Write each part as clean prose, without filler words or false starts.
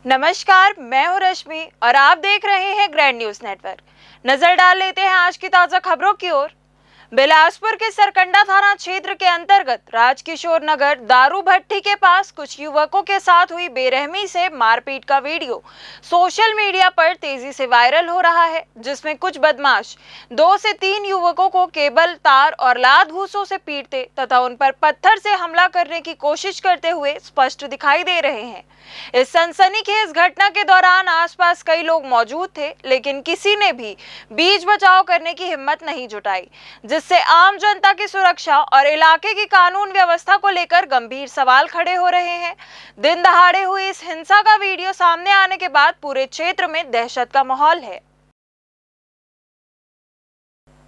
नमस्कार, मैं हूं रश्मि और आप देख रहे हैं ग्रैंड न्यूज नेटवर्क। नजर डाल लेते हैं आज की ताजा खबरों की ओर। बिलासपुर के सरकंडा थाना क्षेत्र के अंतर्गत राजकिशोर नगर दारू भट्टी के पास कुछ युवकों के साथ हुई बेरहमी से मारपीट का वीडियो सोशल मीडिया पर तेजी से वायरल हो रहा है, जिसमें कुछ बदमाश 2 से 3 युवकों को केबल, तार और लात घूंसों से पीटते तथा उन पर पत्थर से हमला करने की कोशिश करते हुए स्पष्ट दिखाई दे रहे हैं। इस सनसनीखेज घटना के दौरान आसपास कई लोग मौजूद थे, लेकिन किसी ने भी बीच बचाव करने की हिम्मत नहीं जुटाई, जिससे आम जनता की सुरक्षा और इलाके की कानून व्यवस्था को लेकर गंभीर सवाल खड़े हो रहे हैं। दिन दहाड़े हुई इस हिंसा का वीडियो सामने आने के बाद पूरे क्षेत्र में दहशत का माहौल है।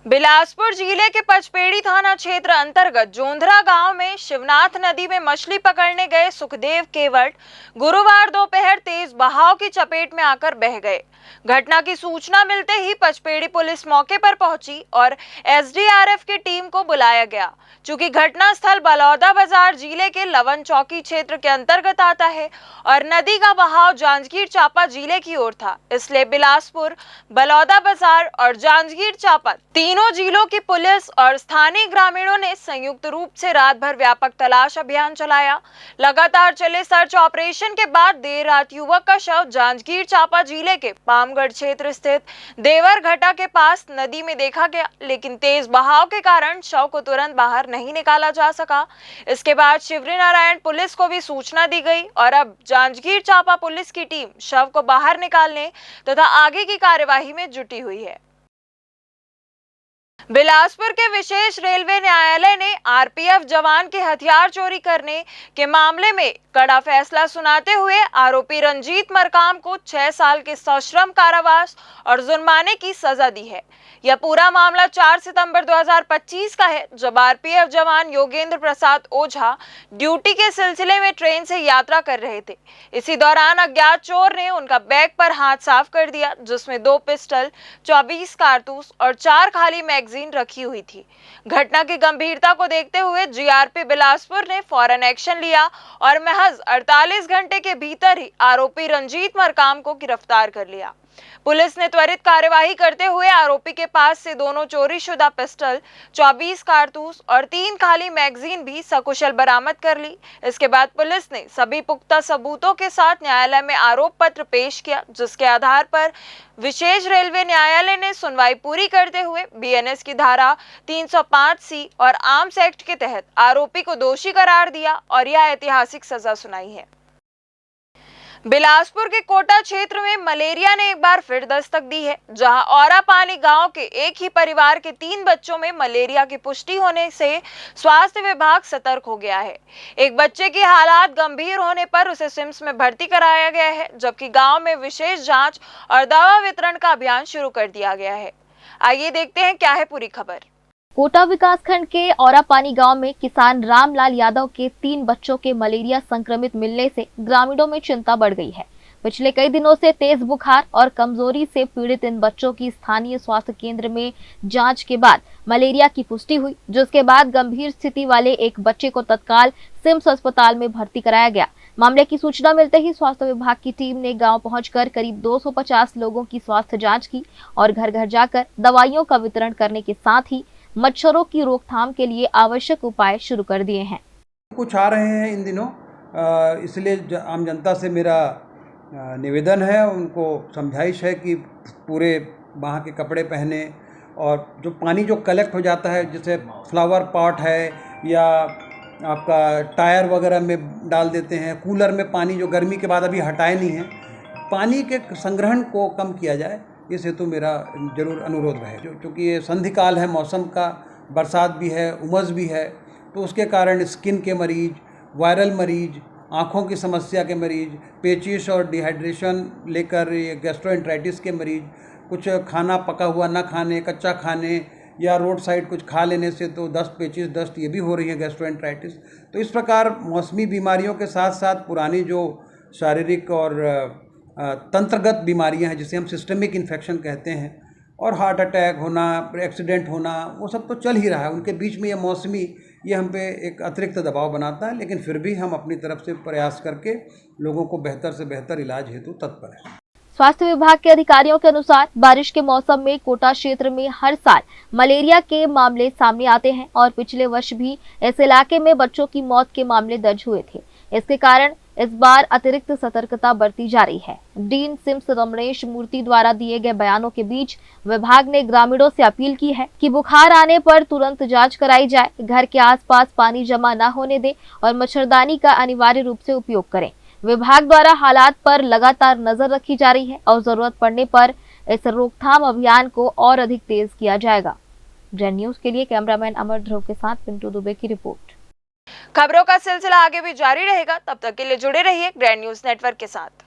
बिलासपुर जिले के पचपेड़ी थाना क्षेत्र अंतर्गत जोंधरा गांव में शिवनाथ नदी में मछली पकड़ने गए सुखदेव केवट गुरुवार दोपहर तेज बहाव की चपेट में आकर बह गए। घटना की सूचना मिलते ही पचपेड़ी पुलिस मौके पर पहुंची और एसडीआरएफ की टीम को बुलाया गया। चूंकि घटनास्थल बलौदा बाजार जिले के लवन चौकी क्षेत्र के अंतर्गत आता है और नदी का बहाव जांजगीर चांपा जिले की ओर था, इसलिए बिलासपुर, बलौदा बाजार और जांजगीर चांपा तीनों जिलों की पुलिस और स्थानीय ग्रामीणों ने संयुक्त रूप से रात भर व्यापक तलाश अभियान चलाया। लगातार चले सर्च ऑपरेशन के बाद देर रात युवक का शव जांजगीर चांपा जिले के पामगढ़ क्षेत्र स्थित देवर घटा के पास नदी में देखा गया, लेकिन तेज बहाव के कारण शव को तुरंत बाहर नहीं निकाला जा सका। इसके बाद शिवरी नारायण पुलिस को भी सूचना दी गई और अब जांजगीर चांपा पुलिस की टीम शव को बाहर निकालने तथा आगे की कार्यवाही में जुटी हुई है। बिलासपुर के विशेष रेलवे न्यायालय ने आरपीएफ जवान के हथियार चोरी करने के मामले में कड़ा फैसला सुनाते हुए आरोपी रंजीत मरकाम को 6 साल के सश्रम कारावास और जुर्माने की सजा दी है। यह पूरा मामला 4 सितंबर 2025 का है, जब आरपीएफ जवान योगेंद्र प्रसाद ओझा ड्यूटी के सिलसिले में ट्रेन से यात्रा कर रहे थे। इसी दौरान अज्ञात चोर ने उनका बैग पर हाथ साफ कर दिया, जिसमें 2 पिस्टल, 24 कारतूस और 4 खाली मैगजीन रखी हुई थी। घटना की गंभीरता को देखते हुए जीआरपी बिलासपुर ने फौरन एक्शन लिया और महज 48 घंटे के भीतर ही आरोपी रंजीत मरकाम को गिरफ्तार कर लिया। पुलिस ने त्वरित कार्यवाही करते हुए आरोपी के पास से दोनों चोरीशुदा पिस्टल, 24 कारतूस और 3 खाली मैगजीन भी सकुशल बरामद कर ली। इसके बाद पुलिस ने सभी पुख्ता सबूतों के साथ न्यायालय में आरोप पत्र पेश किया, जिसके आधार पर विशेष रेलवे न्यायालय ने सुनवाई पूरी करते हुए बीएनएस की धारा 305C और आर्म्स एक्ट के तहत आरोपी को दोषी करार दिया और यह ऐतिहासिक सजा सुनाई है। बिलासपुर के कोटा क्षेत्र में मलेरिया ने एक बार फिर दस्तक दी है, जहां औरापानी गांव के एक ही परिवार के 3 बच्चों में मलेरिया की पुष्टि होने से स्वास्थ्य विभाग सतर्क हो गया है। एक बच्चे की हालात गंभीर होने पर उसे सिम्स में भर्ती कराया गया है, जबकि गांव में विशेष जांच और दवा वितरण का अभियान शुरू कर दिया गया है। आइए देखते हैं क्या है पूरी खबर। कोटा विकासखंड के औरापानी गांव में किसान रामलाल यादव के 3 बच्चों के मलेरिया संक्रमित मिलने से ग्रामीणों में चिंता बढ़ गई है। पिछले कई दिनों से तेज बुखार और कमजोरी से पीड़ित इन बच्चों की स्थानीय स्वास्थ्य केंद्र में जांच के बाद मलेरिया की पुष्टि हुई, जिसके बाद गंभीर स्थिति वाले एक बच्चे को तत्काल सिम्स अस्पताल में भर्ती कराया गया। मामले की सूचना मिलते ही स्वास्थ्य विभाग की टीम ने गांव पहुंचकर करीब 250 लोगों की स्वास्थ्य जाँच की और घर घर जाकर दवाइयों का वितरण करने के साथ ही मच्छरों की रोकथाम के लिए आवश्यक उपाय शुरू कर दिए हैं। कुछ आ रहे हैं इन दिनों, इसलिए आम जनता से मेरा निवेदन है, उनको समझाइश है कि पूरे बाह के कपड़े पहने और जो पानी जो कलेक्ट हो जाता है, जैसे फ्लावर पॉट है या आपका टायर वगैरह में डाल देते हैं, कूलर में पानी जो गर्मी के बाद अभी हटाए नहीं है, पानी के संग्रहण को कम किया जाए, इस हेतु मेरा जरूर अनुरोध रहे। क्योंकि ये संधिकाल है, मौसम का, बरसात भी है, उमस भी है, तो उसके कारण स्किन के मरीज, वायरल मरीज, आँखों की समस्या के मरीज, पेचिश और डिहाइड्रेशन लेकर ये गैस्ट्रोएंटराइटिस के मरीज, कुछ खाना पका हुआ ना खाने, कच्चा खाने या रोड साइड कुछ खा लेने से तो दस्त, पेचिश, दस्त ये भी हो रही है, गैस्ट्रोएंटराइटिस। तो इस प्रकार मौसमी बीमारियों के साथ साथ पुरानी जो शारीरिक और तंत्रगत बीमारियां हैं, जिसे हम सिस्टमिक इन्फेक्शन कहते हैं, और हार्ट अटैक होना, एक्सीडेंट होना, वो सब तो चल ही रहा है। उनके बीच में ये मौसमी ये हम पे एक अतिरिक्त दबाव बनाता है, लेकिन फिर भी हम अपनी तरफ से प्रयास करके लोगों को बेहतर से बेहतर इलाज हेतु तत्पर हैं। स्वास्थ्य विभाग के अधिकारियों के अनुसार बारिश के मौसम में कोटा क्षेत्र में हर साल मलेरिया के मामले सामने आते हैं और पिछले वर्ष भी इस इलाके में बच्चों की मौत के मामले दर्ज हुए थे। इसके कारण इस बार अतिरिक्त सतर्कता बरती जा रही है। डीन सिम्स रमणेश मूर्ति द्वारा दिए गए बयानों के बीच विभाग ने ग्रामीणों से अपील की है कि बुखार आने पर तुरंत जांच कराई जाए, घर के आसपास पानी जमा न होने दें और मच्छरदानी का अनिवार्य रूप से उपयोग करें। विभाग द्वारा हालात पर लगातार नजर रखी जा रही है और जरूरत पड़ने पर इस रोकथाम अभियान को और अधिक तेज किया जाएगा। ग्रैंड न्यूज के लिए कैमरामैन अमर ध्रुव के साथ पिंटू दुबे की रिपोर्ट। खबरों का सिलसिला आगे भी जारी रहेगा, तब तक के लिए जुड़े रहिए ग्रैंड न्यूज नेटवर्क के साथ।